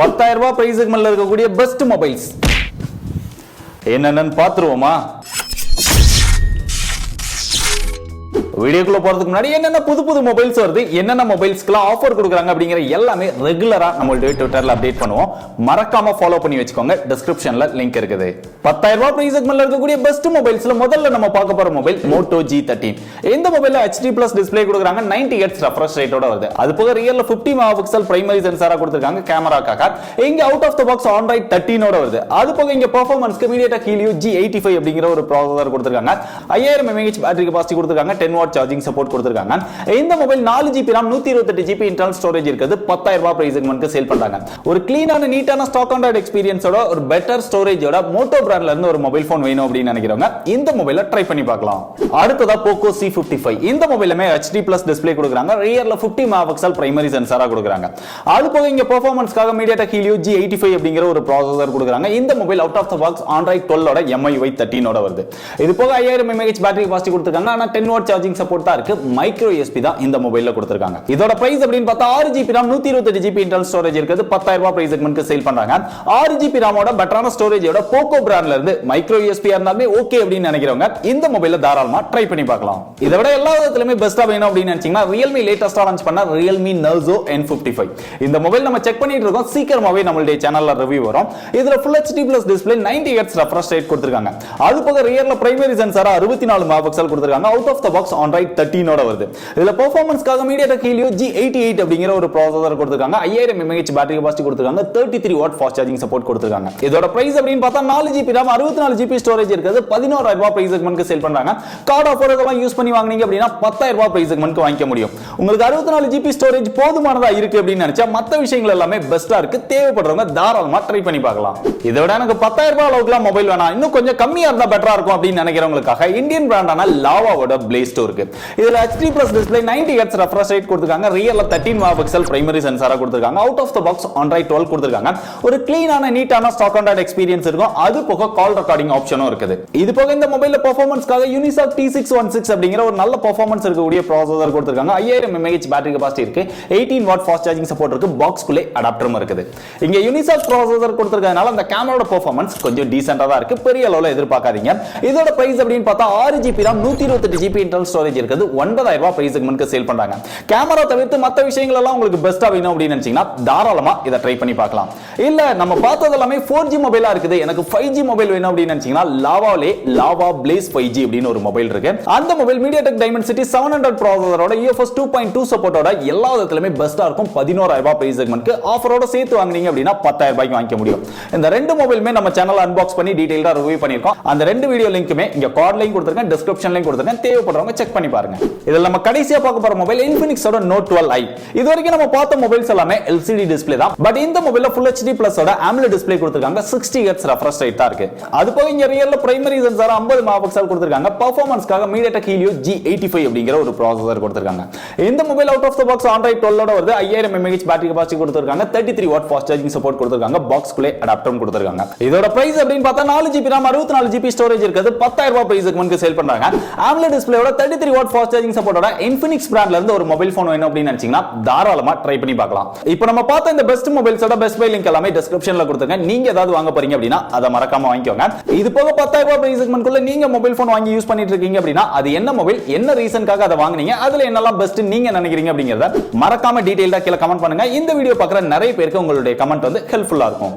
10,000 ரூபாய் பிரைஸ் செக்மென்ட்ல இருக்கக்கூடிய best mobiles என்னன்னு பாத்துருவோமா? வீடியோக்குள்ள போறதுக்கு முன்னாடி என்னென்ன புது மொபைல்ஸ் வருது, என்னென்ன மொபைல்ஸ்க்குலாம் ஆஃபர் கொடுக்குறாங்க அப்படிங்கிற எல்லாமே ரெகுலரா நம்மளுடைய ட்விட்டர்ல அப்டேட் பண்ணுவோம். மறக்காம ஃபாலோ பண்ணி வச்சுக்கோங்க. டிஸ்கிரிப்ஷன்ல லிங்க் இருக்குது. 10,000 ரூபாய் பிரைஸ் செக்மென்ட்ல இருக்கக்கூடிய பெஸ்ட் மொபைல்ஸ்ல முதல்ல நம்ம பார்க்க போற மொபைல் Moto G13. இந்த மொபைல்ல HD+ டிஸ்ப்ளே கொடுக்குறாங்க. 90 Hz ரெஃப்ரெஷ் ரேட்டோட வருது. அது போக ரியல்ல 50 மெகாபிக்சல் பிரைமரி சென்சாரா கொடுத்திருக்காங்க கேமராக்காக. இங்க out of the box Android 13 ஓட வருது. அது போக இங்க பெர்ஃபார்மன்ஸ்க்கு MediaTek Helio G85 அப்படிங்கிற ஒரு ப்ராசஸர் கொடுத்திருக்காங்க. 5000 mAh பேட்டரி கெபாசிட்டி கொடுத்திருக்காங்க. 10 வாட் சார்ஜிங் சப்போர்ட் கொடுத்திருக்காங்க. இந்த mobile 4GB RAM 128GB internal storage இருக்குது. 10,000 ரூபாய் பிரைஸ் செக்மென்ட்க்கு சேல் பண்றாங்க. ஒரு கிளீனான நீட்டான ஸ்டாக் ஆண்ட்ராய்டு எக்ஸ்பீரியன்ஸோட ஒரு பெட்டர் ஸ்டோரேஜோட Moto பிராண்ட்ல இருந்து ஒரு மொபைல் போன் வேணும் அப்படின்னு நினைக்கிறவங்க இந்த மொபைலை ட்ரை பண்ணி பார்க்கலாம். அடுத்ததா Poco C55. இந்த மொபைலுமே HD+ டிஸ்ப்ளே கொடுக்குறாங்க. ரியர்ல 50 மெகாபிக்சல் பிரைமரி சென்சாரா கொடுக்குறாங்க. அது போக இங்க பெர்ஃபார்மன்ஸ்க்காக MediaTek Helio G85 அப்படிங்கிற ஒரு ப்ராசஸர் கொடுக்குறாங்க. இந்த mobile out of the box Android 12 ஓட MIUI 13 ஓட வருது. இது போக 5000 mAh பேட்டரி கெபாசிட்டி கொடுத்திருக்காங்க. ஆனா 10 வாட் சார்ஜிங் சப்போர்ட் தான் இருக்கு. மைக்ரோ USB தான் இந்த மொபைல்ல கொடுத்திருக்காங்க. இதோட பிரைஸ் அப்படின்னு பார்த்தா 6GB RAM 128GB internal storage இருக்குது. 10,000 ரூபாய் பிரைஸ் செக்மென்ட்க்கு சேல் பண்றாங்க. 6GB RAM ஓட பெட்டரான ஸ்டோரேஜோட Poco பிராண்ட்ல இருந்து மைக்ரோ USB இருந்தாலே ஓகே அப்படின்னு நினைக்கிறவங்க இந்த மொபைலை தாராளமா ட்ரை பண்ணி பார்க்கலாம். இதை விட எல்லா விதத்திலுமே பெஸ்டா வேணும் அப்படின்னு நினைச்சீங்கன்னா Realme லேட்டஸ்டா லான்ச் பண்ண Realme Narzo N55. இந்த மொபைல் நம்ம செக் பண்ணிட்டு இருக்கோம். சீக்கிரமாவே நம்மளுடைய சேனல்ல ரிவ்யூ வரும். இதுல Full HD+ display 90 Hz refresh rate கொடுத்திருக்காங்க. அது போக ரியர்ல பிரைமரி சென்சாரா 64 மெகாபிக்சல் கொடுத்திருக்காங்க. Out of the box Android 13 ஓட வருது. இதுல பெர்ஃபார்மன்ஸ்க்காக MediaTek Helio G88 அப்படிங்கிற ஒரு ப்ராசஸர் கொடுத்திருக்காங்க. 5000 mAh பேட்டரி கெபாசிட்டி கொடுத்திருக்காங்க. 33 வாட் ஃபாஸ்ட் சார்ஜிங் சப்போர்ட் கொடுத்திருக்காங்க. இதோட பிரைஸ் அப்படின்னு பார்த்தா 4GB RAM 64GB ஸ்டோரேஜ் இருக்குது. 11,000 ரூபாய் பிரைஸ் செக்மென்ட்க்கு சேல் பண்றாங்க. கார்டு ஆஃபர் இதெல்லாம் யூஸ் பண்ணி வாங்குனீங்க அப்படினா 10,000 ரூபாய் பிரைஸ் செக்மென்ட்க்கு வாங்கிக்க முடியும். உங்களுக்கு 64GB ஸ்டோரேஜ் போதுமானதா இருக்கு அப்படின்னு நினைச்சா மத்த விஷயங்கள் எல்லாமே பெஸ்டா இருக்கு. தேவைப்படுறவங்க தாராளமா ட்ரை பண்ணி பார்க்கலாம். இதை விட எனக்கு 10,000 ரூபாய் அளவுக்குலாம் மொபைல் வேணாம், இன்னும் கொஞ்சம் கம்மியா இருந்தா பெட்டரா இருக்கும் அப்படின்னு நினைக்கிறவங்களுக்காக இந்தியன் பிராண்டான லாவாவோட Play Store இருக்கு. இதுல HD+ display 90 Hz refresh rate கொடுத்திருக்காங்க. ரியல்ல 13 மெகாபிக்சல் பிரைமரி சென்சாரா கொடுத்திருக்காங்க. Out of the box Android 12 கொடுத்திருக்காங்க. ஒரு கிளீனான நீட்டான ஸ்டாக் ஆண்ட்ராய்டு எக்ஸ்பீரியன்ஸ் இருக்கும். அது போக கால் ரெக்கார்டிங் ஆப்ஷனும் இருக்குது. இது போக இந்த மொபைல்ல பெர்ஃபார்மன்ஸ்க்காக Unisoc T616 அப்படிங்கிற ஒரு நல்ல பெர்ஃபார்மன்ஸ் இருக்கக்கூடிய ப்ராசஸர் கொடுத்திருக்காங்க. 5000 mAh பேட்டரி கெபாசிட்டி இருக்கு. 18 வாட் ஃபாஸ்ட் சார்ஜிங் சப்போர்ட் இருக்கு. பாக்ஸ்க்குள்ளே அடாப்டரும் இருக்குது. இங்க Unisoc ப்ராசஸர் கொடுத்திருக்கிறதுனால அந்த கேமராவோட பெர்ஃபார்மன்ஸ் கொஞ்சம் டீசென்ட்டா தான் இருக்கு. பெரிய அளவுல எதிர்பார்க்காதீங்க. இதோட பிரைஸ் அப்படின்னு பார்த்தா 6GB RAM 128GB internal storage இருக்குது. 9,000 ரூபாய் பிரைஸ் செக்மென்ட்க்கு சேல் பண்றாங்க. கேமரா தவிர்த்து மத்த விஷயங்கள் எல்லாம் உங்களுக்கு பெஸ்டா வேணும் அப்படின்னு நினைச்சீங்கன்னா தாராளமா இத ட்ரை பண்ணி பார்க்கலாம். இல்ல நம்ம பார்த்தது எல்லாமே 4G மொபைலா இருக்குது, எனக்கு 5G மொபைல் வேணும் அப்படின்னு நினைச்சீங்கன்னா லாவாலே லாவா Blaze 5G அப்படின்னு ஒரு மொபைல் இருக்கு. அந்த மொபைல் MediaTek Dimensity 700 ப்ராசஸரோட UFS 2.2 சப்போர்ட்டோட எல்லா விதத்திலுமே பெஸ்டா இருக்கும். 11,000 ரூபாய் பிரைஸ் செக்மென்ட்க்கு ஆஃபரோட சேர்த்து வாங்குனீங்க அப்படினா 10,000 ரூபாய்க்கு வாங்கிக்க முடியும். இந்த ரெண்டு மொபைலுமே நம்ம சேனல்ல அன்பாக்ஸ் பண்ணி டீடைலா ரிவ்யூ பண்ணிருக்கோம். அந்த ரெண்டு வீடியோ லிங்க்குமே இங்க கார்ட் லிங்க் கொடுத்திருக்கேன், டிஸ்கிரிப்ஷன் லிங்க் கொடுத்திருக்கேன். தேவைப்படுறவங்க செக் பண்ணி பாருங்க. இதெல்லாம் நம்ம கடைசியா பார்க்க போற மொபைல் Infinix ஓட Note 12i. இதுவரைக்கும் நம்ம பார்த்த மொபைல்ஸ் எல்லாமே LCD டிஸ்ப்ளே தான். பட் இந்த மொபைல்ல Full HD+ ஓட AMOLED டிஸ்ப்ளே கொடுத்திருக்காங்க. 60 Hz ரெஃப்ரெஷ் ரேட் தான் இருக்கு. அது போக இங்க ரியல்ல பிரைமரி சென்சார் 50 மெகாபிக்சல் கொடுத்திருக்காங்க. பெர்ஃபார்மன்ஸ்க்காக MediaTek Helio G85 அப்படிங்கிற ஒரு ப்ராசஸர் கொடுத்திருக்காங்க. இந்த mobile out of the box Android 12 ஓட வருது. 5000 mAh பேட்டரி கெபாசிட்டி கொடுத்திருக்காங்க. 33 வாட் ஃபாஸ்ட் சார்ஜிங் சப்போர்ட் கொடுத்திருக்காங்க. பாக்ஸ்க்குள்ளே அடாப்டரும் கொடுத்திருக்காங்க. இதோட பிரைஸ் அப்படின்னு பார்த்தா 4GB RAM 64GB ஸ்டோரேஜ் இருக்குது. 10,000 ரூபாய் பிரைஸ் செக்மென்ட்க்கு சேல் பண்றாங்க. AMOLED டிஸ்ப்ளேயோட 33 வாட் ஃபாஸ்ட் சார்ஜிங் சப்போர்ட்டோட Infinix பிராண்ட்ல இருந்து ஒரு மொபைல் போன் வேணும் அப்படின்னு நினைச்சீங்கன்னா தாராளமா ட்ரை பண்ணி பார்க்கலாம். இப்போ நம்ம பார்த்த இந்த பெஸ்ட் மொபைல்ஸோட பெஸ்ட் பை லிங்க் எல்லாமே டிஸ்கிரிப்ஷன்ல கொடுத்திருக்கேன். நீங்க ஏதாவது வாங்க போறீங்க அப்படினா அத மறக்காம வாங்கிக்கோங்க. இது போக 10,000 ரூபாய் பிரைஸ் செக்மென்ட்க்குள்ள நீங்க மொபைல் போன் வாங்கி யூஸ் பண்ணிட்டு இருக்கீங்க அப்படினா அது என்ன மொபைல், என்ன ரீசன்காக அத வாங்குனீங்க, அதுல என்னெல்லாம் பெஸ்ட் நீங்க நினைக்கிறீங்க அப்படிங்கறத மறக்காம டீடைலா கீழ கமெண்ட் பண்ணுங்க. இந்த வீடியோ பார்க்குற நிறைய பேருக்கு உங்களுடைய கமெண்ட் வந்து ஹெல்ப்ஃபுல்லா இருக்கும்.